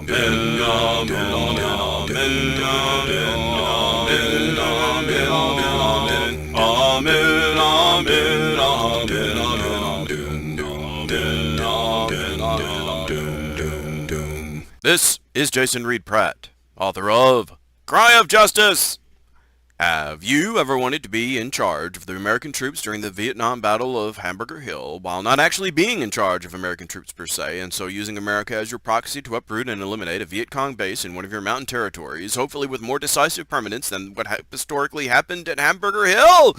This is Jason Reed Pratt, author of Cry of Justice! Have you ever wanted to be in charge of the American troops during the Vietnam Battle of Hamburger Hill, while not actually being in charge of American troops per se, and so using America as your proxy to uproot and eliminate a Viet Cong base in one of your mountain territories, hopefully with more decisive permanence than what historically happened at Hamburger Hill?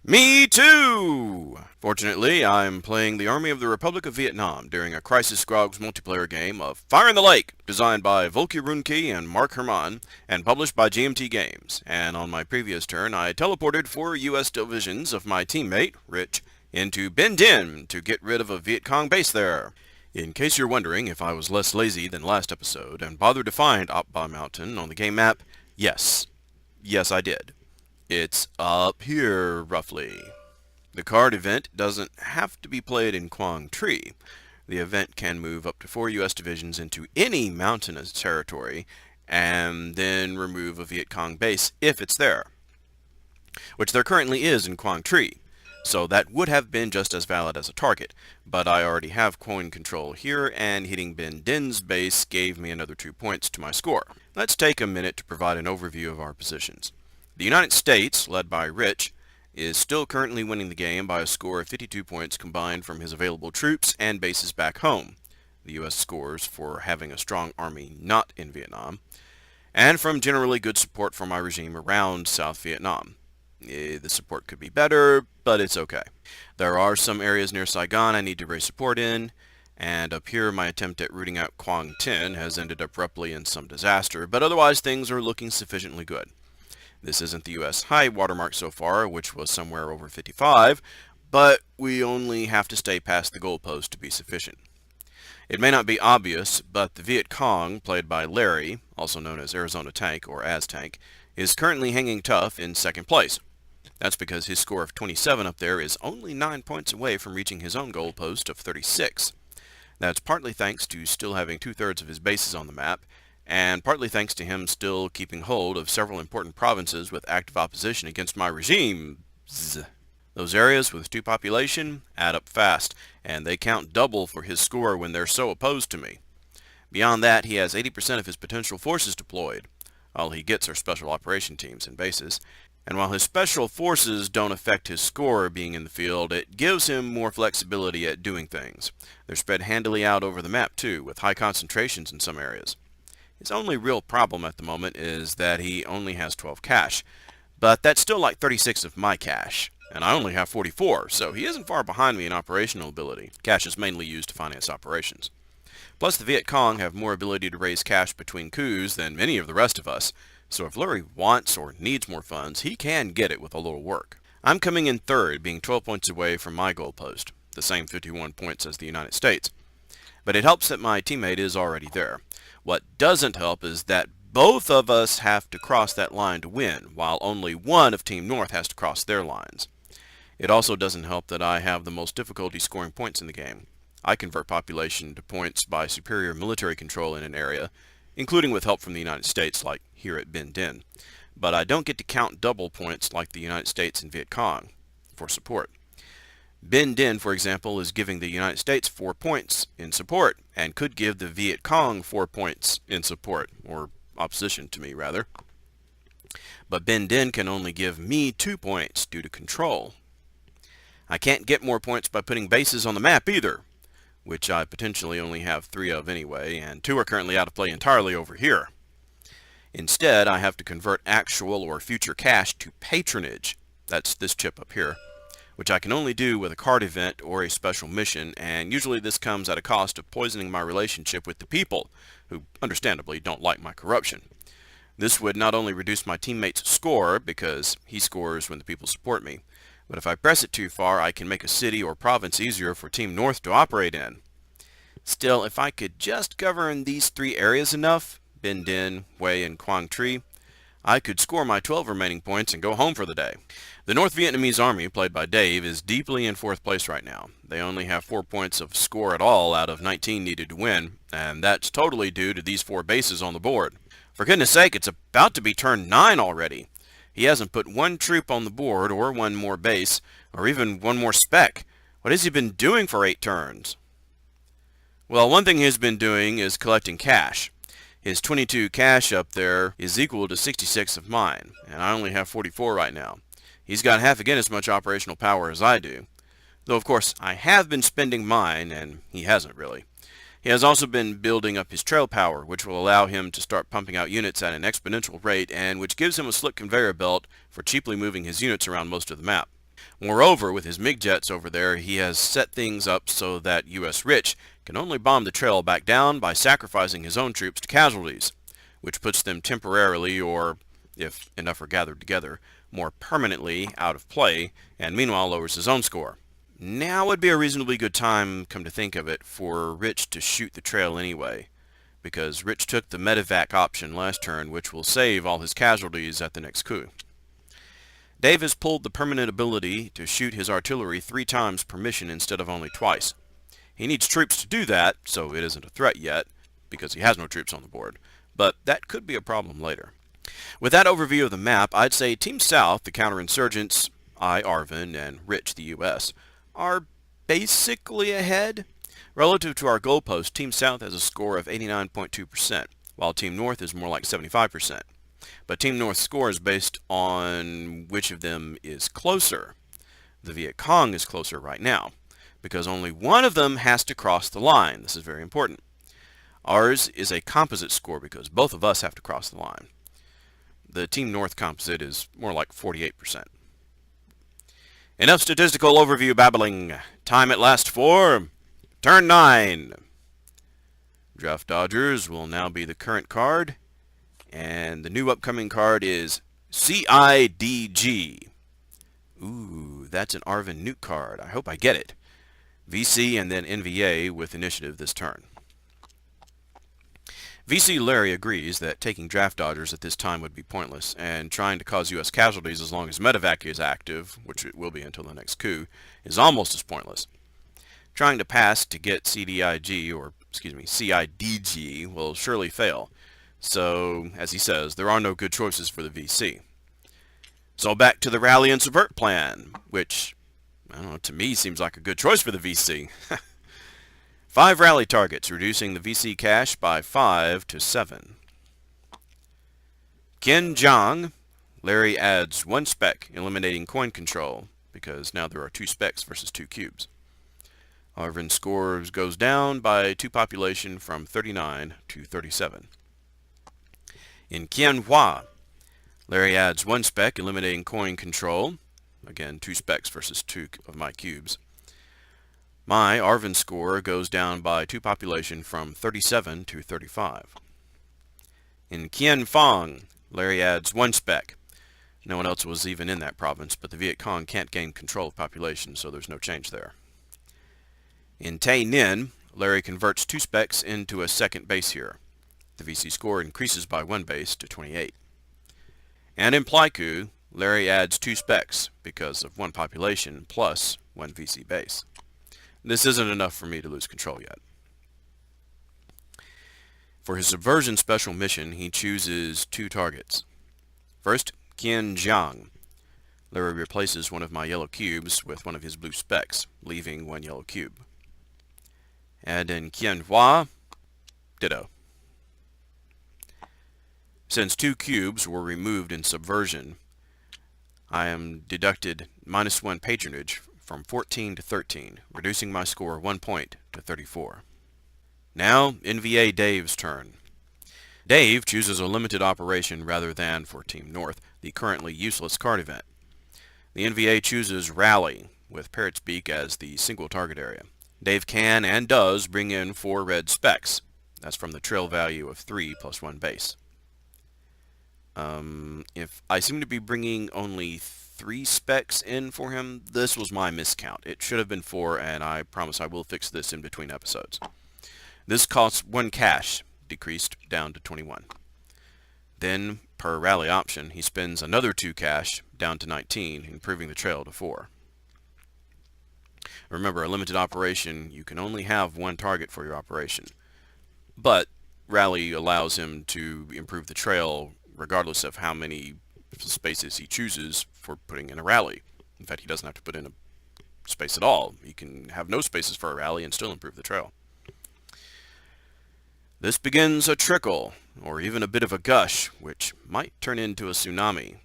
Me too! Fortunately, I'm playing the Army of the Republic of Vietnam during a Crisis Grogs multiplayer game of Fire in the Lake, designed by Volker Runke and Mark Herman, and published by GMT Games. And on my previous turn, I teleported 4 U.S. divisions of my teammate, Rich, into Binh Dinh to get rid of a Viet Cong base there. In case you're wondering if I was less lazy than last episode and bothered to find Op Ba Mountain on the game map, yes. Yes, I did. It's up here, roughly. The card event doesn't have to be played in Quang Tri. The event can move up to 4 U.S. divisions into any mountainous territory and then remove a Viet Cong base if it's there, which there currently is in Quang Tri. So that would have been just as valid as a target, but I already have coin control here, and hitting Binh Dinh's base gave me another 2 points to my score. Let's take a minute to provide an overview of our positions. The United States, led by Rich, is still currently winning the game by a score of 52 points combined from his available troops and bases back home. The U.S. scores for having a strong army not in Vietnam, and from generally good support from my regime around South Vietnam. The support could be better, but it's okay. There are some areas near Saigon I need to raise support in, and up here my attempt at rooting out Quang Tin has ended abruptly in some disaster, but otherwise things are looking sufficiently good. This isn't the U.S. high watermark so far, which was somewhere over 55, but we only have to stay past the goalpost to be sufficient. It may not be obvious, but the Viet Cong, played by Larry, also known as Arizona Tank or Az-Tank, is currently hanging tough in second place. That's because his score of 27 up there is only 9 points away from reaching his own goalpost of 36. That's partly thanks to still having 2/3 of his bases on the map, and partly thanks to him still keeping hold of several important provinces with active opposition against my regime. Those areas with 2 population add up fast, and they count double for his score when they're so opposed to me. Beyond that, he has 80% of his potential forces deployed. All he gets are special operation teams and bases, and while his special forces don't affect his score being in the field, it gives him more flexibility at doing things. They're spread handily out over the map too, with high concentrations in some areas. His only real problem at the moment is that he only has 12 cash, but that's still like 36 of my cash, and I only have 44, so he isn't far behind me in operational ability. Cash is mainly used to finance operations. Plus the Viet Cong have more ability to raise cash between coups than many of the rest of us, so if Lurie wants or needs more funds, he can get it with a little work. I'm coming in third, being 12 points away from my goalpost, the same 51 points as the United States. But it helps that my teammate is already there. What doesn't help is that both of us have to cross that line to win, while only one of Team North has to cross their lines. It also doesn't help that I have the most difficulty scoring points in the game. I convert population to points by superior military control in an area, including with help from the United States, like here at Binh Dinh. But I don't get to count double points like the United States and Viet Cong for support. Binh Dinh, for example, is giving the United States 4 points in support, and could give the Viet Cong 4 points in support, or opposition to me, rather. But Binh Dinh can only give me 2 points due to control. I can't get more points by putting bases on the map either, which I potentially only have 3 of anyway, and 2 are currently out of play entirely over here. Instead, I have to convert actual or future cash to patronage. That's this chip up here, which I can only do with a card event or a special mission, and usually this comes at a cost of poisoning my relationship with the people, who understandably don't like my corruption. This would not only reduce my teammate's score, because he scores when the people support me, but if I press it too far, I can make a city or province easier for Team North to operate in. Still, if I could just govern these 3 areas enough, Binh Dinh, Hue, and Quang Tri, I could score my 12 remaining points and go home for the day. The North Vietnamese army, played by Dave, is deeply in 4th place right now. They only have 4 points of score at all out of 19 needed to win, and that's totally due to these 4 bases on the board. For goodness sake, it's about to be turn 9 already. He hasn't put 1 troop on the board, or 1 more base, or even 1 more spec. What has he been doing for 8 turns? Well, one thing he's been doing is collecting cash. His 22 cash up there is equal to 66 of mine, and I only have 44 right now. He's got half again as much operational power as I do. Though, of course, I have been spending mine, and he hasn't really. He has also been building up his trail power, which will allow him to start pumping out units at an exponential rate, and which gives him a slick conveyor belt for cheaply moving his units around most of the map. Moreover, with his MiG jets over there, he has set things up so that U.S. Rich can only bomb the trail back down by sacrificing his own troops to casualties, which puts them temporarily, or, if enough are gathered together, more permanently out of play, and meanwhile lowers his own score. Now would be a reasonably good time, come to think of it, for Rich to shoot the trail anyway, because Rich took the medevac option last turn, which will save all his casualties at the next coup. Dave has pulled the permanent ability to shoot his artillery 3 times per mission instead of only twice. He needs troops to do that, so it isn't a threat yet, because he has no troops on the board, but that could be a problem later. With that overview of the map, I'd say Team South, the counterinsurgents, I, Arvin, and Rich, the U.S., are basically ahead. Relative to our goalpost, Team South has a score of 89.2%, while Team North is more like 75%. But Team North's score is based on which of them is closer. The Viet Cong is closer right now, because only one of them has to cross the line. This is very important. Ours is a composite score because both of us have to cross the line. The Team North composite is more like 48%. Enough statistical overview babbling. Time at last for turn 9. Draft Dodgers will now be the current card, and the new upcoming card is CIDG. Ooh, that's an Arvin Nuke card. I hope I get it. VC and then NVA with initiative this turn. VC Larry agrees that taking draft dodgers at this time would be pointless, and trying to cause U.S. casualties as long as medevac is active, which it will be until the next coup, is almost as pointless. Trying to pass to get CIDG will surely fail. So, as he says, there are no good choices for the VC. So back to the rally and subvert plan, which, I don't know, to me seems like a good choice for the VC. 5 rally targets, reducing the VC cash by 5 to 7. Ken Jiang, Larry adds 1 spec, eliminating coin control, because now there are 2 specs versus 2 cubes. Arvin scores goes down by 2 population from 39 to 37. In Kien Hua, Larry adds 1 spec, eliminating coin control, again 2 specs versus 2 of my cubes. My Arvin score goes down by 2 population from 37 to 35. In Kien Phong, Larry adds 1 spec. No one else was even in that province, but the Viet Cong can't gain control of population, so there's no change there. In Tay Ninh, Larry converts 2 specs into a second base here. The VC score increases by 1 base to 28. And in Pleiku, Larry adds 2 specs because of 1 population plus 1 VC base. This isn't enough for me to lose control yet. For his subversion special mission, he chooses 2 targets. First, Kien Jiang. Larry replaces one of my yellow cubes with one of his blue specs, leaving 1 yellow cube. And in Kien Hua, ditto. Since 2 cubes were removed in subversion, I am deducted -1 patronage from 14 to 13, reducing my score 1 point to 34. Now, NVA-Dave's turn. Dave chooses a limited operation rather than, for Team North, the currently useless card event. The NVA chooses Rally, with Parrot's Beak as the single target area. Dave can and does bring in 4 red specs. That's from the trail value of 3 plus 1 base. If I seem to be bringing only 3 specs in for him, this was my miscount. It should have been 4, and I promise I will fix this in between episodes. This costs 1 cash, decreased down to 21. Then, per rally option, he spends another 2 cash down to 19, improving the trail to 4. Remember, a limited operation, you can only have one target for your operation. But rally allows him to improve the trail regardless of how many spaces he chooses for putting in a rally. In fact, he doesn't have to put in a space at all. He can have no spaces for a rally and still improve the trail. This begins a trickle, or even a bit of a gush, which might turn into a tsunami.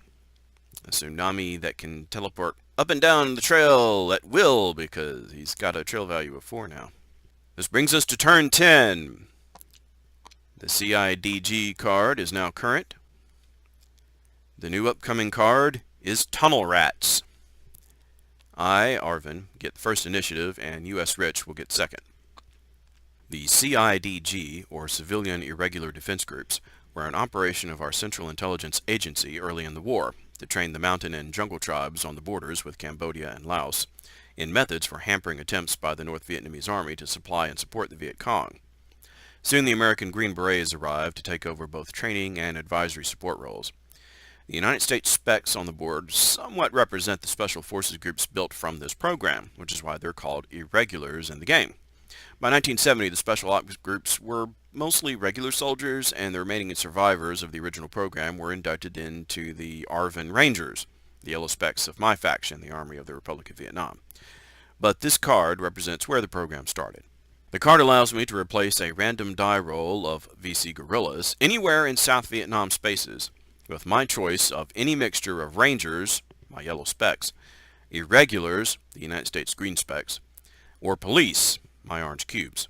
A tsunami that can teleport up and down the trail at will because he's got a trail value of 4 now. This brings us to turn 10. The CIDG card is now current. The new upcoming card is Tunnel Rats. I, Arvin, get first initiative and US Rich will get second. The CIDG, or Civilian Irregular Defense Groups, were an operation of our Central Intelligence Agency early in the war to train the mountain and jungle tribes on the borders with Cambodia and Laos in methods for hampering attempts by the North Vietnamese Army to supply and support the Viet Cong. Soon the American Green Berets arrived to take over both training and advisory support roles. The United States specs on the board somewhat represent the Special Forces groups built from this program, which is why they're called irregulars in the game. By 1970, the Special Ops groups were mostly regular soldiers, and the remaining survivors of the original program were inducted into the Arvin Rangers, the yellow specks of my faction, the Army of the Republic of Vietnam. But this card represents where the program started. The card allows me to replace a random die roll of VC Guerrillas anywhere in South Vietnam spaces with my choice of any mixture of Rangers, my yellow specks, irregulars, the United States green specks, or police, my orange cubes.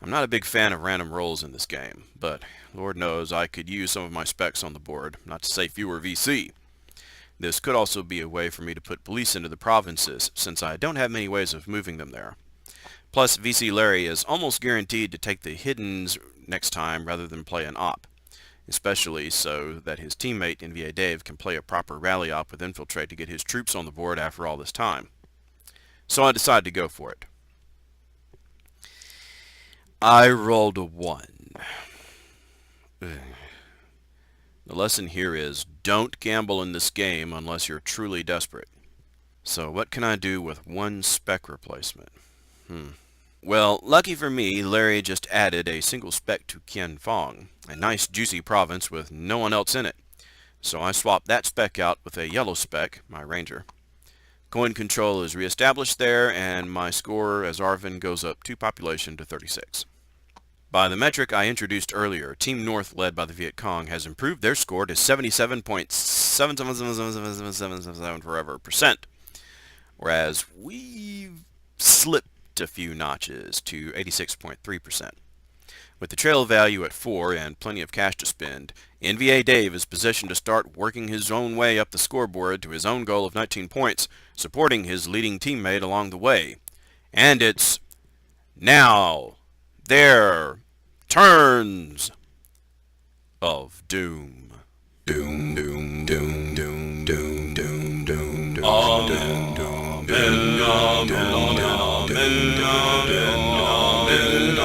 I'm not a big fan of random rolls in this game, but Lord knows I could use some of my specs on the board, not to say fewer VC. This could also be a way for me to put police into the provinces, since I don't have many ways of moving them there. Plus, VC Larry is almost guaranteed to take the hiddens next time rather than play an op, especially so that his teammate NVA-Dave can play a proper rally op with infiltrate to get his troops on the board after all this time. So I decided to go for it. I rolled a 1. The lesson here is don't gamble in this game unless you're truly desperate. So what can I do with 1 spec replacement? Well, lucky for me, Larry just added a single spec to Kien Phong, a nice juicy province with no one else in it. So I swapped that spec out with a yellow spec, my ranger. Coin control is reestablished there, and my score as Arvin goes up 2 population to 36. By the metric I introduced earlier, Team North, led by the Viet Cong, has improved their score to 77.777777 forever %, whereas we've slipped a few notches to 86.3%. With the trail value at 4 and plenty of cash to spend, NVA-Dave is positioned to start working his own way up the scoreboard to his own goal of 19 points, supporting his leading teammate along the way. And it's now their turns of doom. Doom, doom, doom, doom, doom, doom, doom, doom. Amen, amen, amen, amen, amen, amen.